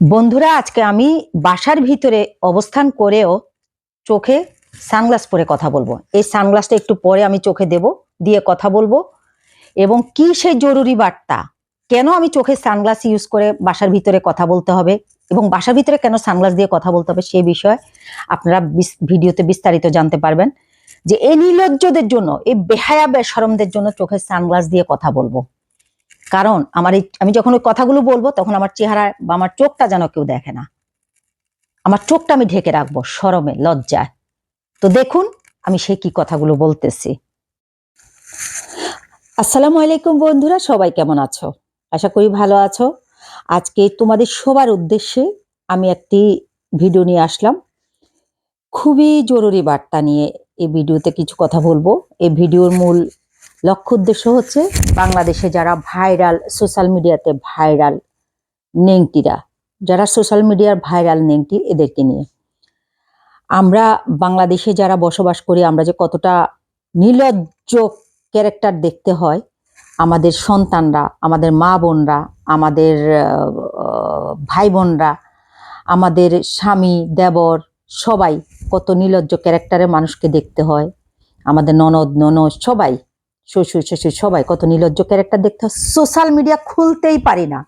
বন্ধুরা, আজকে আমি বাসার ভিতরে অবস্থান করেও চোখে সানগ্লাস পরে কথা বলবো। এই সানগ্লাসটা একটু পরে আমি চোখে দেব, দিয়ে কথা বলবো এবং কি সেই জরুরি বার্তা, কেন আমি চোখে সানগ্লাস ইউজ করে বাসার ভিতরে কথা বলতে হবে এবং বাসার ভিতরে কেন সানগ্লাস দিয়ে কথা বলতে হবে সেই বিষয়ে আপনারা ভিডিওতে বিস্তারিত জানতে পারবেন। যে এই নির্লজ্জদের জন্য, এই বেহায়া বেশরমদের জন্য চোখে সানগ্লাস দিয়ে কথা বলবো। কারণ আমি যখন ওই কথাগুলো বলবো তখন আমার চেহারা বা আমার চোখটা যেন কেউ দেখে না, আমার চোখটা আমি ঢেকে রাখবো শরমে লজ্জায়। তো দেখুন আমি সে কি কথাগুলো বলতেছি। আসসালামু আলাইকুম বন্ধুরা, সবাই কেমন আছো? আশা করি ভালো আছো। আজকে তোমাদের সবার উদ্দেশ্যে আমি একটি ভিডিও নিয়ে আসলাম, খুবই জরুরি বার্তা নিয়ে। এই ভিডিওতে কিছু কথা বলবো। এই ভিডিওর মূল লক্ষ্য উদ্দেশ্য হচ্ছে বাংলাদেশে যারা ভাইরাল, সোশ্যাল মিডিয়াতে ভাইরাল নেংটিরা, যারা সোশ্যাল মিডিয়ার ভাইরাল নেংটি, এদেরকে নিয়ে। আমরা বাংলাদেশে যারা বসবাস করি, আমরা যে কতটা নির্লজ্জ ক্যারেক্টার দেখতে হয়, আমাদের সন্তানরা, আমাদের মা বোনরা, আমাদের ভাই বোনরা, আমাদের স্বামী দেবর, সবাই কত নির্লজ্জ ক্যারেক্টারের মানুষকে দেখতে হয়। আমাদের ননদ সবাই, শ্বশুর শ্বশুর সবাই কত নির্লজ্জ ক্যারেক্টার দেখতে হয়। সোশ্যাল মিডিয়া খুলতেই পারি না।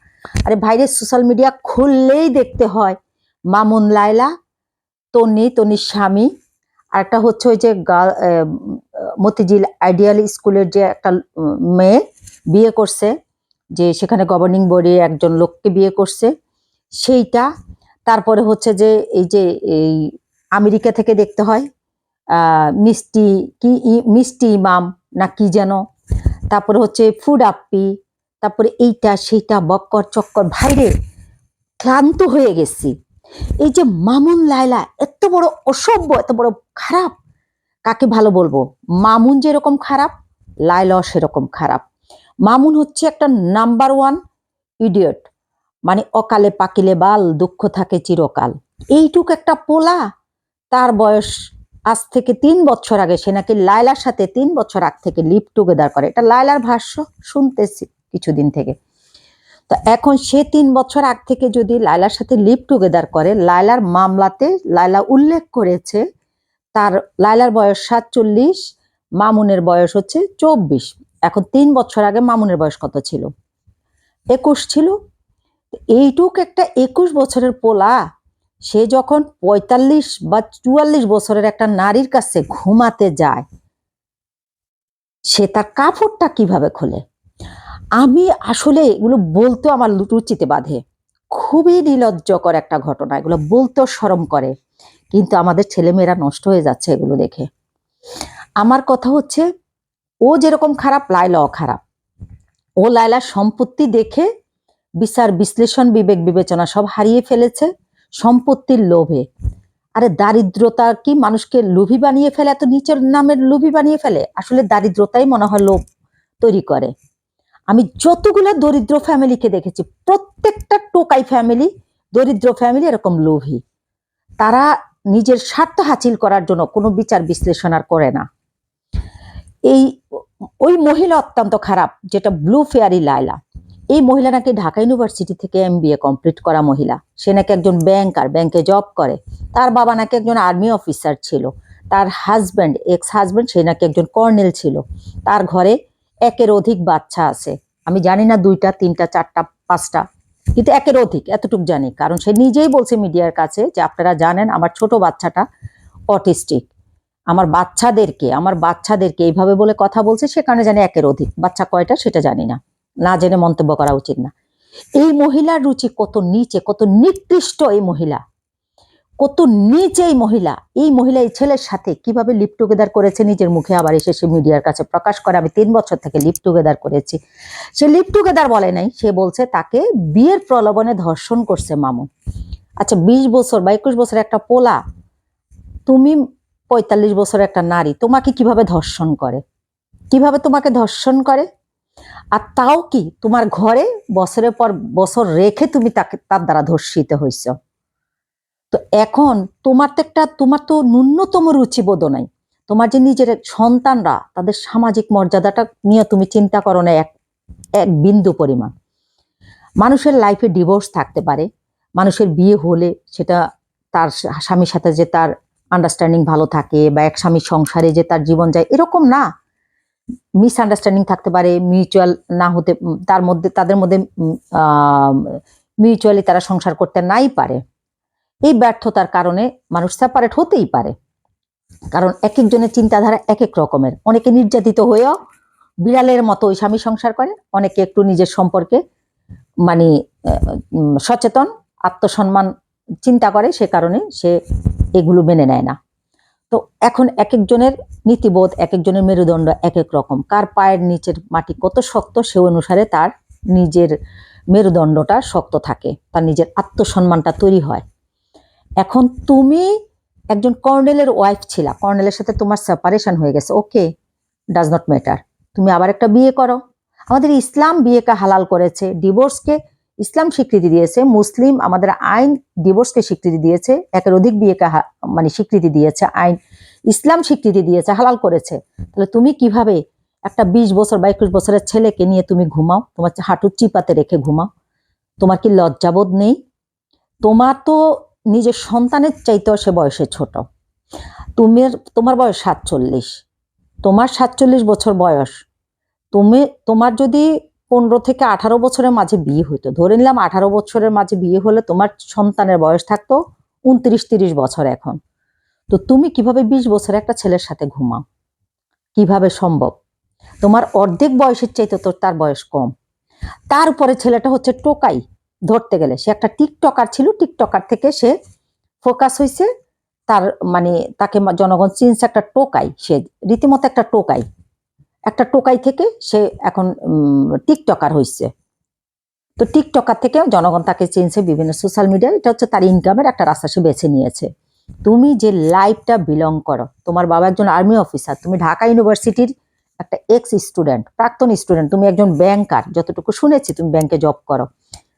আরে ভাইরে, সোশ্যাল মিডিয়া খুললেই দেখতে হয় মামুন লায়লা, তনির স্বামী, আর একটা হচ্ছে ওই যে মতিঝিল আইডিয়াল স্কুলের যে একটা মেয়ে বিয়ে করছে, যে সেখানে গভর্নিং বডি একজন লোককে বিয়ে করছে সেইটা। তারপরে হচ্ছে যে এই আমেরিকা থেকে দেখতে হয় মিষ্টি ইমাম না কি যেন, তারপরে হচ্ছে ফুড আপ্পি, তারপরে এইটা সেইটা বক্কর চক্কর। ভাইরে, ক্লান্ত হয়ে গেছি। এই যে মামুন লায়লা এত বড় অসভ্য, এত বড় খারাপ, কাকে ভালো বলবো? মামুন যেরকম খারাপ, লায়লাও সেরকম খারাপ। মামুন হচ্ছে একটা নাম্বার ওয়ান ইডিয়ট, মানে অকালে পাকিলে বাল, দুঃখ থাকে চিরকাল। এইটুক একটা পোলা, তার বয়স আজ থেকে 3 বছর আগে সে নাকি লায়লার সাথে 3 বছর আগ থেকে লিভ টুগেদার করে। এটা লায়লার ভাষ্য শুনতেছি কিছুদিন থেকে। তো এখন সে 3 বছর আগ থেকে যদি লায়লার সাথে লিভ টুগেদার করে, লায়লার মামলাতে লায়লা উল্লেখ করেছে তার লায়লার বয়স 47, মামুনের বয়স হচ্ছে 24। এখন 3 বছর আগে মামুনের বয়স কত ছিল? 21 ছিল। এইটুক একটা 21 বছরের পোলা, সে যখন 45 বা 44 বছরের একটা নারীর কাছে ঘুমাতে যায়, সে তার কাপড়টা কিভাবে খোলে? আমি আসলে এগুলো বলতেও আমার রুচিতে বাধে। খুবই নির্লজ্জকর একটা ঘটনা, এগুলো বলতেও শরম করে। কিন্তু আমাদের ছেলেমেয়েরা নষ্ট হয়ে যাচ্ছে এগুলো দেখে। আমার কথা হচ্ছে, ও যেরকম খারাপ, লায়লাও খারাপ। ও লায়লার সম্পত্তি দেখে বিচার বিশ্লেষণ বিবেক বিবেচনা সব হারিয়ে ফেলেছে সম্পত্তির লোভে। আরে দারিদ্রতা কি মানুষকে লোভী বানিয়ে ফেলে? এত নিচের নামের লোভী বানিয়ে ফেলে? আসলে দারিদ্রতাই মনে হয় লোভ তৈরি করে। আমি যতগুলো দরিদ্র ফ্যামিলিকে দেখেছি, প্রত্যেকটা টোকাই ফ্যামিলি, দরিদ্র ফ্যামিলি এরকম লোভী। তারা নিজের স্বার্থ হাসিল করার জন্য কোনো বিচার বিশ্লেষণ আর করে না। এই ওই মহিলা অত্যন্ত খারাপ, যেটা ব্লু ফেয়ারি লায়লা। এই মহিলা নাকি ঢাকা ইউনিভার্সিটি থেকে MBA কমপ্লিট করা মহিলা। সে নাকি একজন ব্যাংকার, ব্যাংকে জব করে। তার বাবা নাকি একজন আর্মি অফিসার ছিল। তার হাজব্যান্ড, এক্স হাজব্যান্ড, সে নাকি একজন কর্নেল ছিল। তার ঘরে একের অধিক বাচ্চা আছে। আমি জানি না 2টা 3টা 4টা 5টা, কিন্তু একের অধিক এতটুকু জানি। কারণ সে নিজেই বলছে মিডিয়ার কাছে যে আপনারা জানেন আমার ছোট বাচ্চাটা অটিস্টিক। আমার বাচ্চাদেরকে এইভাবে বলে কথা বলছে, সে কারণে জানি একের অধিক। বাচ্চা কয়টা সেটা জানি না, না জেনে মন্তব্য করা উচিত না। এই মহিলার রুচি কত নিচে, কত নিকৃষ্ট এই মহিলা, কত নিচে এই মহিলা। এই মহিলা এই ছেলের সাথে কিভাবে লিভ টুগেদার করেছে নিজের মুখে আবার এসে সে মিডিয়ার কাছে প্রকাশ করে আমি 3 বছর থেকে লিভ টুগেদার করেছি। সে লিভ টুগেদার বলে নাই, সে বলছে তাকে বিয়ের প্রলোভনে ধর্ষণ করছে মামুন। আচ্ছা, 20 বছর বা 21 বছরের একটা পোলা, তুমি 45 বছরের একটা নারী, তোমাকে কিভাবে ধর্ষণ করে? কিভাবে তোমাকে ধর্ষণ করে? আর তাও কি তোমার ঘরে বছরের পর বছর রেখে তুমি তার দ্বারা ধর্ষিত হইছ? তো এখন তোমার তো ন্যূনতম রুচিবোধ নাই। তোমার যে নিজের সন্তানরা, তাদের সামাজিক মর্যাদাটা নিয়ে তুমি চিন্তা করো না এক বিন্দু পরিমাণ। মানুষের লাইফে ডিভোর্স থাকতে পারে, মানুষের বিয়ে হলে সেটা তার স্বামীর সাথে যে তার আন্ডারস্ট্যান্ডিং ভালো থাকে বা এক স্বামীর সংসারে যে তার জীবন যায় এরকম না, মিসআন্ডারস্ট্যান্ডিং থাকতে পারে, মিউচুয়াল না হতে, তার মধ্যে তাদের মধ্যে মিউচুয়ালি তারা সংসার করতে নাই পারে। এই ব্যর্থতার কারণে মানুষ সেপারেট হতেই পারে, কারণ এক একজনের চিন্তাধারা এক এক রকমের। অনেকে নির্যাতিত হয়েও বিড়ালের মতো ওই স্বামী সংসার করে, অনেকে একটু নিজের সম্পর্কে মানে সচেতন, আত্মসম্মান চিন্তা করে, সে কারণে সে এগুলো মেনে নেয় না। তো এখন এক একজনের নীতিবোধ, এক একজনের মেরুদণ্ড এক এক রকম। কার পায়ের নিচের মাটি কত শক্ত সে অনুসারে তার নিজের মেরুদণ্ডটা শক্ত থাকে, তার নিজের আত্মসম্মানটা তৈরি হয়। এখন তুমি একজন কর্নেলের ওয়াইফ ছিলা, কর্নেলের সাথে তোমার সেপারেশন হয়ে গেছে, ওকে, ডাজ নট ম্যাটার, তুমি আবার একটা বিয়ে করো। আমাদের ইসলাম বিয়েকে হালাল করেছে, ডিভোর্সকে ইসলাম স্বীকৃতি দিয়েছে, মুসলিম আমাদের আইন ডিভোর্সকে স্বীকৃতি দিয়েছে, একের অধিক বিয়েকে মানে স্বীকৃতি দিয়েছে আইন, ইসলাম স্বীকৃতি দিয়েছে, হালাল করেছে। তাহলে তুমি কিভাবে একটা 20 বছর বা 21 বছরের ছেলেকে নিয়ে তুমি ঘুমাও, তোমার হাঁটু চিপাতে রেখে ঘুমাও? তোমার কি লজ্জাবোধ নেই? তোমার তো নিজের সন্তানের চাইতেও সে বয়সে ছোট। তোমার বয়স 47, তোমার 47 বছর বয়স। তোমার যদি 15 থেকে 18 বছরের মাঝে বিয়ে হইতো, ধরে নিলাম 18 বছরের মাঝে বিয়ে হলে তোমার সন্তানের বয়স থাকতো 29-30 বছর এখন। তো তুমি কিভাবে 20 বছর একটা ছেলের সাথে ঘুমাও? কিভাবে সম্ভব? তোমার অর্ধেক বয়সের চাইতে তো তার বয়স কম। তারপরে ছেলেটা হচ্ছে টোকাই, ধরতে গেলে সে একটা টিকটকার ছিল, টিকটকার থেকে সে ফোকাস হয়েছে, তার মানে তাকে জনগণ চিনছে একটা টোকাই, সে রীতিমতো একটা টোকাই, একটা টোকাই থেকে সে এখন টিকটকার হয়েছে। তো টিকটকার থেকে জনগণ তাকে চিনছে বিভিন্ন সোশ্যাল মিডিয়ায়, এটা হচ্ছে তার ইনকামের একটা রাস্তা সে বেছে নিয়েছে। তুমি যে লাইফটা বিলং করো, তোমার বাবা একজন আর্মি অফিসার, তুমি ঢাকা ইউনিভার্সিটির একটা এক্স স্টুডেন্ট, প্রাক্তন স্টুডেন্ট, তুমি একজন ব্যাংকার, যতটুকু শুনেছি তুমি ব্যাংকে জব করো,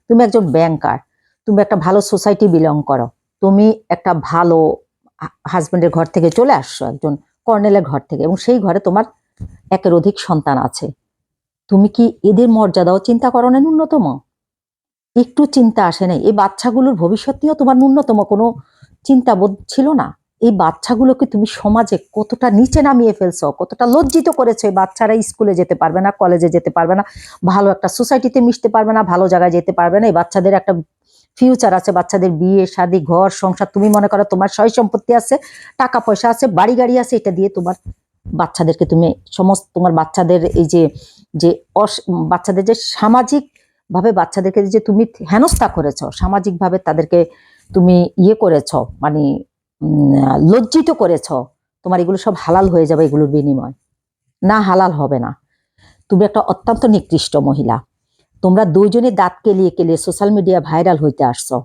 তুমি একজন ব্যাংকার, তুমি একটা ভালো সোসাইটি বিলং করো, তুমি একটা ভালো হাজবেন্ডের ঘর থেকে চলে আসছো, একজন কর্নেলের ঘর থেকে, এবং সেই ঘরে তোমার একের অধিক সন্তান আছে। তুমি কি এদের মর্যাদাও চিন্তা করো না? ন্যূনতম একটু চিন্তা আসে নাই? এই বাচ্চাগুলোর ভবিষ্যৎ নিয়েও তোমার ন্যূনতম কোনো চিন্তাবোধ ছিল না? এই বাচ্চাগুলোকে তুমি সমাজে কতটা নিচে নামিয়ে ফেলছো, কতটা লজ্জিত করেছো। এই বাচ্চারা স্কুলে যেতে পারবে না, কলেজে যেতে পারবে না, ভালো একটা সোসাইটিতে মিশতে পারবে না, ভালো জায়গায় যেতে পারবে না। এই বাচ্চাদের একটা ফিউচার আছে, বাচ্চাদের বিয়ে শাদী ঘর সংসার, তুমি মনে করো তোমার সয় সম্পত্তি আছে, টাকা পয়সা আছে, বাড়ি গাড়ি আছে, এটা দিয়ে তোমার বাচ্চাদেরকে তুমি সমস্ত তোমার বাচ্চাদের এই যে যে বাচ্চাদের যে সামাজিক ভাবে বাচ্চাদেরকে যে তুমি হেনস্থা করেছ, সামাজিক ভাবে তাদেরকে তুমি ইয়ে করেছ, মানে লজ্জিত করেছ, তোমার এগুলো সব হালাল হয়ে যাবে এগুলোর বিনিময়? না, হালাল হবে না। তুমি একটা অত্যন্ত নিকৃষ্ট মহিলা। তোমরা দুইজনে দাঁত কেলিয়ে কেলিয়ে সোশ্যাল মিডিয়া ভাইরাল হইতে আসছো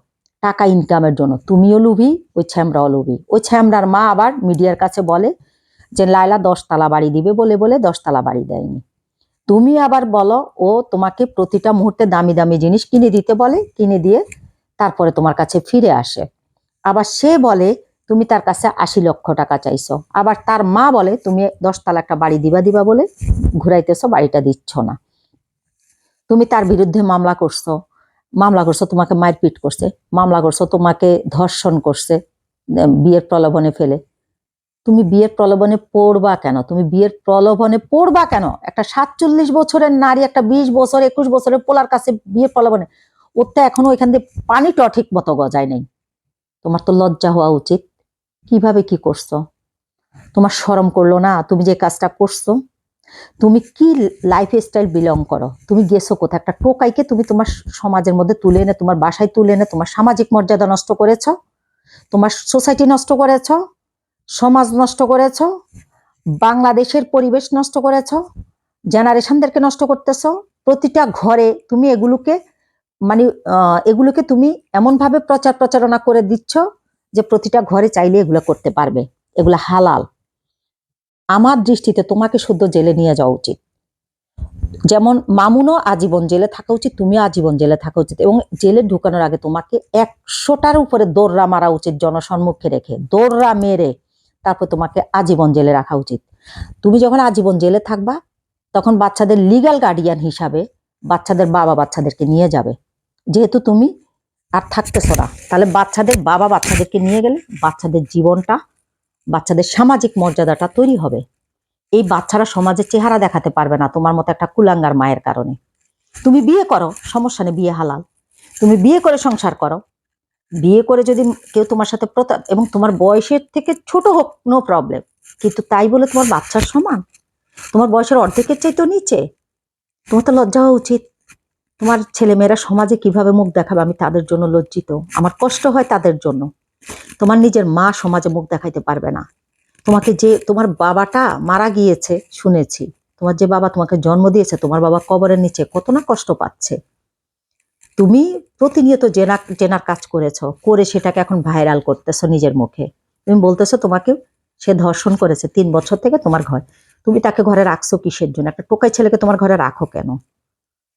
টাকা ইনকামের জন্য। তুমিও লুভি, ওই ছ্যামরাও লুভি। ওই ছ্যামরার মা আবার মিডিয়ার কাছে বলে যে লায়লা 10 তালা বাড়ি দিবে বলে বলে 10 তালা বাড়ি দেয়নি। তুমি আবার বলো ও তোমাকে প্রতিটা মুহূর্তে দামি দামি জিনিস কিনে দিতে বলে, কিনে দিয়ে তারপরে তোমার কাছে ফিরে আসে। আবার সে বলে তুমি তার কাছে 80 লক্ষ টাকা চাইছো। আবার তার মা বলে তুমি 10 তালা একটা বাড়ি দিবা দিবা বলে ঘুরাইতেছো, বাড়িটা দিচ্ছ না। তুমি তার বিরুদ্ধে মামলা করছো, তোমাকে মারপিট করছে, মামলা করছো তোমাকে ধর্ষণ করছে বিয়ের প্রলোভনে ফেলে। তুমি বিয়ের প্রলোভনে পড়বা কেন? তুমি বিয়ের প্রলোভনে পড়বা কেন? একটা 47 বছরের নারী একটা 20 বছর 21 বছরের পোলার কাছে বিয়ের প্রলোভনে, ওর তো এখনো এখান দিয়ে পানিটা ঠিক মতো গজায় নাই। তোমার তো লজ্জা হওয়া উচিত। কিভাবে কি করছো? তোমার শরম করলো না তুমি যে কাজটা করছো? তুমি কি লাইফ স্টাইল বিলং করো? তুমি গেছো কোথায়? একটা টোকাইকে তুমি তোমার সমাজের মধ্যে তুলে এনে, তোমার বাসায় তুলে এনে তোমার সামাজিক মর্যাদা নষ্ট করেছ, তোমার সোসাইটি নষ্ট করেছ, সমাজ নষ্ট করেছ, বাংলাদেশের পরিবেশ নষ্ট করেছ, জেনারেশনদেরকে নষ্ট করতেছ। প্রতিটা ঘরে তুমি এগুলোকে মানে এগুলোকে তুমি এমনভাবে প্রচারণা করে দিচ্ছ যে প্রতিটা ঘরে চাইলে এগুলো করতে পারবে, এগুলো হালাল। আমার দৃষ্টিতে তোমাকে শুদ্ধ জেলে নিয়ে যাওয়া উচিত। যেমন মামুনও আজীবন জেলে থাকা উচিত, তুমিও আজীবন জেলে থাকা উচিত, এবং জেলে ঢুকানোর আগে তোমাকে 100টার উপরে দৌড়া মারা উচিত, জনসম্মুখে রেখে দৌড়া মেরে তারপর তোমাকে আজীবন জেলে রাখা উচিত। তুমি যখন আজীবন জেলে থাকবা তখন বাচ্চাদের লিগ্যাল গার্ডিয়ান হিসাবে বাচ্চাদের বাবা বাচ্চাদেরকে নিয়ে যাবে, যেহেতু তুমি আর থাকতেছ না, তাহলে বাচ্চাদের বাবা বাচ্চাদেরকে নিয়ে গেলে বাচ্চাদের জীবনটা, বাচ্চাদের সামাজিক মর্যাদাটা তৈরি হবে। এই বাচ্চারা সমাজের চেহারা দেখাতে পারবে না তোমার মতো একটা কুলাঙ্গার মায়ের কারণে। তুমি বিয়ে করো, সমস্যা নেই, বিয়ে হালাল, তুমি বিয়ে করে সংসার করো। বিয়ে করে যদি কেউ তোমার সাথে এবং তোমার বয়সের থেকে ছোট হোক, নো প্রবলেম, কিন্তু তাই বলে তোমার বাচ্চার সমান, তোমার বয়সের অর্ধেকের চাইতে নিচে, তোমার তো লজ্জা হওয়া উচিত। তোমার ছেলেমেয়েরা সমাজে কিভাবে মুখ দেখাবে, আমি তাদের জন্য লজ্জিত, আমার কষ্ট হয় তাদের জন্য। তোমার নিজের মা সমাজে মুখ দেখাইতে পারবে না। তোমাকে যে, তোমার বাবাটা মারা গিয়েছে শুনেছি, তোমার যে বাবা তোমাকে জন্ম দিয়েছে, তোমার বাবা কবরের নিচে কত না কষ্ট পাচ্ছে। তুমি প্রতিনিয়ত জেনার কাজ করেছো, করে সেটাকে এখন ভাইরাল করতেছো নিজের মুখে। তুমি বলতেছো তোমাকে সে ধর্ষণ করেছে 3 বছর থেকে তোমার ঘর, তুমি তাকে ঘরে রাখছো কিসের জন্য? একটা টোকাই ছেলেকে তোমার ঘরে রাখো কেন?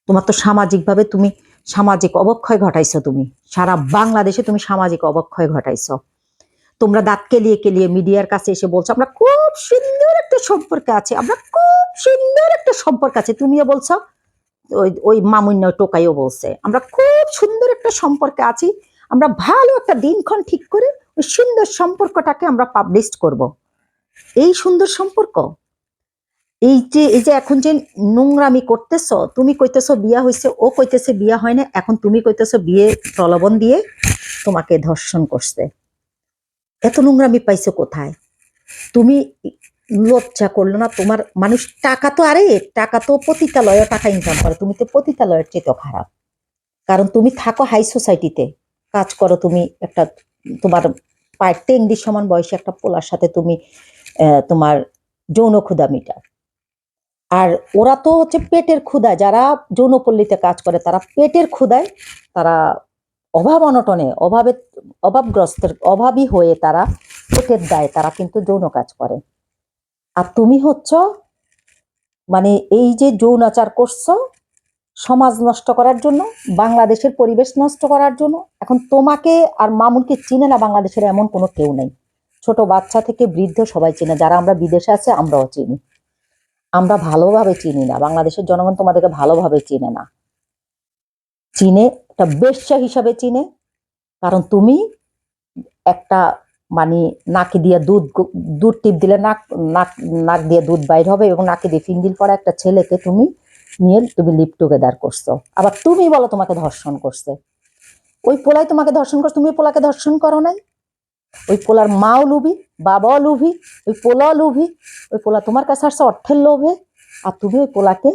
তোমার তো সামাজিকভাবে তুমি সামাজিক অবক্ষয় ঘটাইছো। তুমি সারা বাংলাদেশে তুমি সামাজিক অবক্ষয় ঘটাইছো। তোমরা দাঁত কেলিয়ে কেলিয়ে মিডিয়ার কাছে এসে বলছো আমরা খুব সুন্দর একটা সম্পর্কে আছি, আমরা খুব সুন্দর একটা সম্পর্ক আছে। তুমিও বলছো, ওই ওই মামুন্য টোকাইও বলছে আমরা খুব সুন্দর একটা সম্পর্কে আছি, আমরা ভালো একটা দিনক্ষণ ঠিক করে ওই সুন্দর সম্পর্কটাকে আমরা পাবলিশ করব। এই সুন্দর সম্পর্ক, এই যে এখন যে নোংরামি করতেছো, তুমি কইতেছো বিয়া হয়েছে, ও কইতেছে বিয়া হয় না, এখন তুমি কইতেছো বিয়ে প্রলোভন দিয়ে তোমাকে ধর্ষণ করছে। এত নোংরামি পাইছো কোথায়? তুমি লজ্জা করলো না তোমার? মানুষ টাকা তো, আরে টাকা তো পতিতালয়ে টাকা ইনকাম করে, তুমি তো পতিতালয়ের চেয়ে খারাপ। কারণ তুমি থাকো হাই সোসাইটিতে, কাজ করো তুমি একটা, তোমার পায়ের টেংডি সমান বয়সী একটা পোলার সাথে তুমি তোমার যৌন ক্ষুধা মিটাও। আর ওরা তো হচ্ছে পেটের ক্ষুধায়, যারা যৌনপল্লীতে কাজ করে তারা পেটের ক্ষুধায়, তারা অভাব অনটনে, অভাবগ্রস্তের অভাবী হয়ে তারা পেটের দায়ে তারা কিন্তু যৌন কাজ করে। আর তুমি হচ্ছ মানে এই যে যৌনাচার করছো সমাজ নষ্ট করার জন্য, বাংলাদেশের পরিবেশ নষ্ট করার জন্য। এখন তোমাকে আর মামুনকে চিনে না বাংলাদেশের এমন কোনো কেউ নেই, ছোট বাচ্চা থেকে বৃদ্ধ সবাই চিনে। যারা আমরা বিদেশে আছে আমরাও চিনি, আমরা ভালোভাবে চিনি না, বাংলাদেশের জনগণ তোমাদেরকে ভালোভাবে চিনে না, চিনে একটা বেশ্যা হিসাবে চিনে। কারণ তুমি একটা মানে নাকি দিয়ে দুধ টিপ দিলে নাক দিয়ে দুধ বাইর হবে, এবং নাকি দিয়ে ফিঙ্গিল পড়া একটা ছেলেকে তুমি নিয়ে তুমি লিভ টুগেদার করছো। আবার তুমি বলো তোমাকে ধর্ষণ করছে। ওই পোলাই তোমাকে ধর্ষণ করছে, তুমি পোলাকে ধর্ষণ করো নাই। ওই পোলার মাও লুভি, বাবাও লুভি, ওই পোলাও লুভি। ওই পোলা তোমার কাছে আসছে অর্থের লোভে, আর তুমি ওই পোলাকে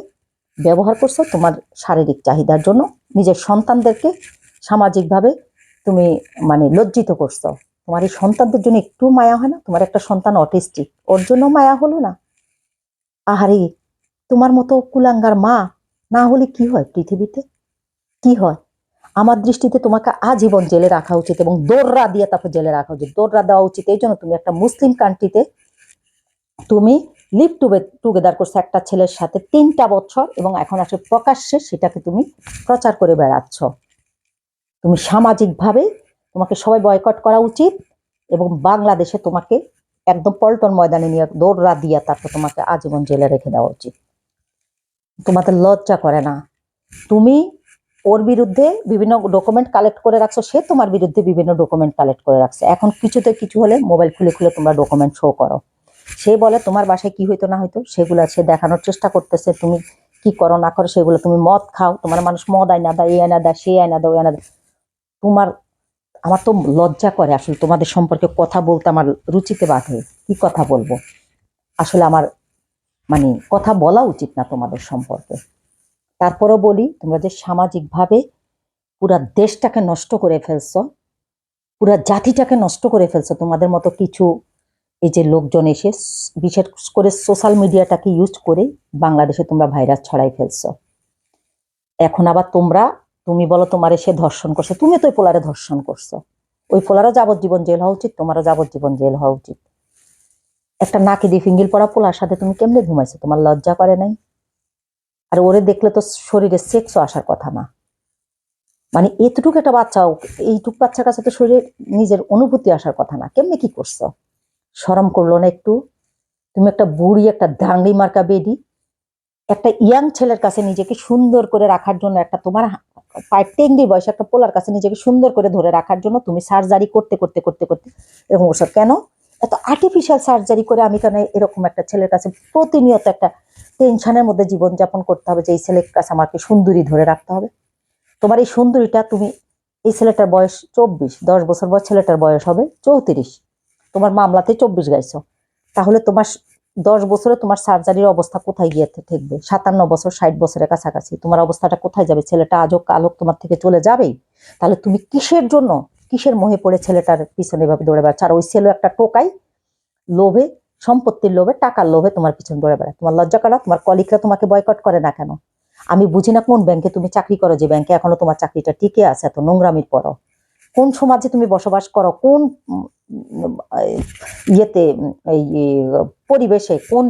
ব্যবহার করছো তোমার শারীরিক চাহিদার জন্য। নিজের সন্তানদেরকে সামাজিকভাবে তুমি মানে লজ্জিত করছো। তোমার এই সন্তানদের জন্য একটু মায়া হয় না? তোমার একটা সন্তান অটিস্টিক, ওর জন্য মায়া হলো না? আহারে, তোমার মতো কুলাঙ্গার মা না হলে কি হয় পৃথিবীতে, কি হয়? আমার দৃষ্টিতে তোমাকে আজীবন জেলে রাখা উচিত, এবং দৌড়রা দিয়ে তারপর জেলে রাখা উচিত, দৌড়রা দেওয়া উচিত। এই জন্য তুমি একটা মুসলিম কান্ট্রিতে তুমি লিভ টুগেদার করছো একটা ছেলের সাথে 3টা বছর, এবং এখন আসলে প্রকাশ্যে সেটাকে তুমি প্রচার করে বেড়াচ্ছ। তুমি সামাজিকভাবে তোমাকে সবাই বয়কট করা উচিত, এবং বাংলাদেশে তোমাকে একদম পল্টন ময়দানে নিয়ে দৌড়রা দিয়া তারপর তোমাকে আজীবন জেলে রেখে দেওয়া উচিত। তোমাদের লজ্জা করে না? তুমি ওর বিরুদ্ধে বিভিন্ন ডকুমেন্ট কালেক্ট করে রাখছো, সে তোমার বিরুদ্ধে বিভিন্ন ডকুমেন্ট কালেক্ট করে রাখছে। এখন কিছুতে কিছু হলে মোবাইল খুলে খুলে তোমরা ডকুমেন্ট শো করো। সে বলে তোমার বাসায় কি হইতো না হইতো সেগুলো সে দেখানোর চেষ্টা করতেছে, তুমি কি করো না করো সেগুলো। তুমি মদ খাও, তোমার মানুষ মদ আয়না দেয়, এই আয়না দেয়, সে আয়না দেয়, ওই আয়না দেয়। তোমার, আমার তো লজ্জা করে আসলে তোমাদের সম্পর্কে কথা বলতে, আমার রুচিতে বাধে। কি কথা বলবো? আসলে আমার মানে কথা বলা উচিত না তোমাদের সম্পর্কে। তারপরেও বলি, তোমরা যে সামাজিকভাবে পুরা দেশটাকে নষ্ট করে ফেলছো, পুরা জাতিটাকে নষ্ট করে ফেলছো, তোমাদের মতো কিছু এই যে লোকজন এসে বিশেষ করে সোশ্যাল মিডিয়াটাকে ইউজ করে বাংলাদেশে তোমরা ভাইরাস ছড়াই ফেলছো। এখন আবার তুমি বলো তোমার এসে ধর্ষণ করছে, তুমি তো ওই পোলারে ধর্ষণ করছো। ওই পোলারও যাবজ্জীবন জেল হওয়া উচিত, তোমারও যাবজ্জীবন জেল হওয়া উচিত। একটা নাকি দিয়ে ফিঙ্গিল পড়া পোলার সাথে তুমি কেমনে ঘুমাইছো? তোমার লজ্জা করে নাই? আর ওরে দেখলে তো শরীরে সেক্সও আসার কথা না। মানে এতটুকু একটা বাচ্চা, এইটুক বাচ্চার কাছে তো শরীরে নিজের অনুভূতি আসার কথা না, কেমনে কি করছো? শরম করলো না একটু? তুমি একটা বুড়ি, একটা দাঙ্গি মার্কা বেডি, একটা ইয়াং ছেলের কাছে নিজেকে সুন্দর করে রাখার জন্য একটা তোমার পাইপ টেঙ্গির বয়সে একটা পোলার কাছে নিজেকে সুন্দর করে ধরে রাখার জন্য তুমি সার্জারি করতে করতে করতে করতে এরকম করছো কেন? এত আর্টিফিশিয়াল সার্জারি করে আমি কেন এরকম একটা ছেলের কাছে প্রতিনিয়ত একটা টেনশনের মধ্যে জীবনযাপন করতে হবে যে এই ছেলের কাছে আমাকে সুন্দরী ধরে রাখতে হবে? তোমার এই সুন্দরীটা তুমি, এই ছেলেটার বয়স 24, 10 বছর বয়স, ছেলেটার বয়স হবে 34, তোমার মামলাতে 24 গাইছো, তাহলে তোমার 10 বছরে তোমার সার্জারির অবস্থা কোথায় গিয়ে ঠেকবে? 57 বছর, 60 বছরের কাছাকাছি তোমার অবস্থাটা কোথায় যাবে? ছেলেটা আজও কালক তোমার থেকে চলে যাবেই। তাহলে তুমি কিসের জন্য, কিসের মোহে পড়ে ছেলেটার পিছনে এভাবে দৌড়ে বেড়াচ্ছ? আর ওই ছেলে একটা টোকাই, লোভে, সম্পত্তির লোভে, টাকার লোভে তোমার পিছনে দৌড়ে বেড়ায়। তোমার লজ্জা করা? তোমার কলিগরা তোমাকে বয়কট করে না কেন? আমি বুঝি না কোন ব্যাংকে তুমি চাকরি করো, যে ব্যাংকে এখনো তোমার চাকরিটা টিকে আছে এত নোংরামির পরও। কোন সমাজে তুমি বসবাস করো? কোন ইয়েতে, এই পরিবেশে, কোন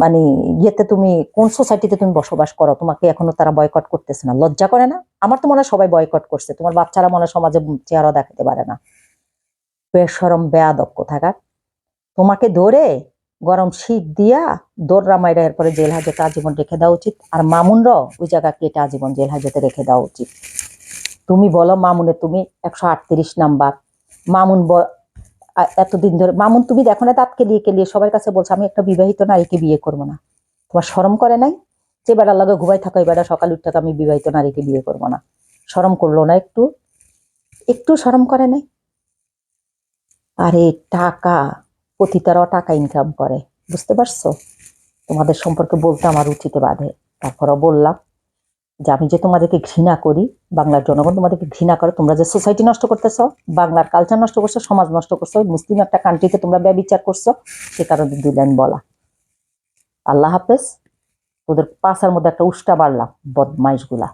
মানে ইয়েতে তুমি, কোন সোসাইটিতে তুমি বসবাস করো? তোমাকে এখনো তারা বয়কট করতেছে না? লজ্জা করে না? আমার তো মনে হয় সবাই বয়কট করছে। তোমার বাচ্চারা মনে হয় সমাজে চেহারা দেখাতে পারে না। বেশরম বেয়াদব কোথাকার। তোমাকে ধরে গরম শীত দিয়া দৌড়রা মাইরা এরপরে জেল হাজতে আজীবন রেখে দেওয়া উচিত। আর মামুনরাও ওই জায়গা কেটে আজীবন জেল হাজতে রেখে দেওয়া উচিত। তুমি বলো মামুনে তুমি 138 নাম্বার, মামুন এতদিন ধরে মামুন তুমি দেখো না দাঁত কেলিয়ে কেলিয়ে সবার কাছে বলছো আমি একটা বিবাহিত নারীকে বিয়ে করবো না। তোমার শরম করে নাই? যে বেড়ার লাগে ঘুমাই থাকো, এই বেড়া সকাল উঠতে আমি বিবাহিত নারীকে বিয়ে করবো না। শরম করলো না একটু? একটু শরম করে নাই? আরে টাকা, পতিতারাও টাকা ইনকাম করে, বুঝতে পারছো? তোমাদের সম্পর্কে বলতে আমার উচিতে বাধে, তারপরও বললাম যে আমি যে তোমাদেরকে ঘৃণা করি, বাংলার জনগণ তোমাদেরকে ঘৃণা করে। তোমরা যে সোসাইটি নষ্ট করতেছো, বাংলার কালচার নষ্ট করছো, সমাজ নষ্ট করছো, মুসলিম একটা কান্ট্রিতে তোমরা ব্যভিচার করছো, সে কারণে 2 লাইন বলা। আল্লাহ হাফেজ। তোদের পাশার মধ্যে একটা উষ্টা বাড়লাম, বদমাইশ গুলা।